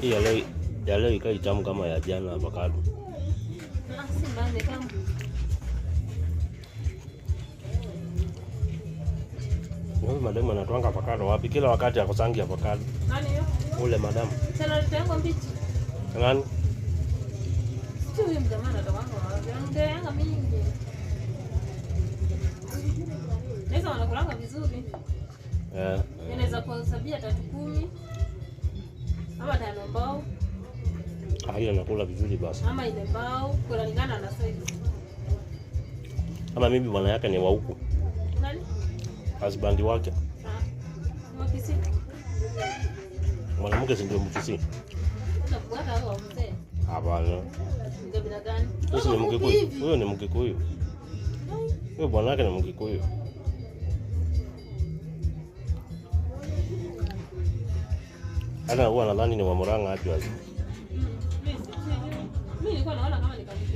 Hii ya leo ikai tamu kama ya jana avocado. Si mbaya tamu. Wewe madam anatoanga avocado wapi? Kila wakati akosangi avocado. Nani hiyo? Ule madam. Tena litaangu mbichi. Nani? Sio huyo mjamaa anatoanga wapi? Anaongeanga mingi. Sasa wanakulanga vizuri. Inaweza kuhesabia 310 ama 5 mbao. Hiyo nakula vizuri basi. Ama ile mbao kulingana na size. Ama mimi bwana yake ni wa huku. Nani? Husband wake. Wakisi. Mwanamke si ndio Mkisii? Unafuata hao mzee. Hapana. Kabila gani? Huyo ni Mkikuyu. Huyo ni Mkikuyu. Huyo bwana yake ni Mkikuyu. Ana huwa nadhani ni wa Murang'a hapo. Mimi nilikuwa naona kama ni Kabisa.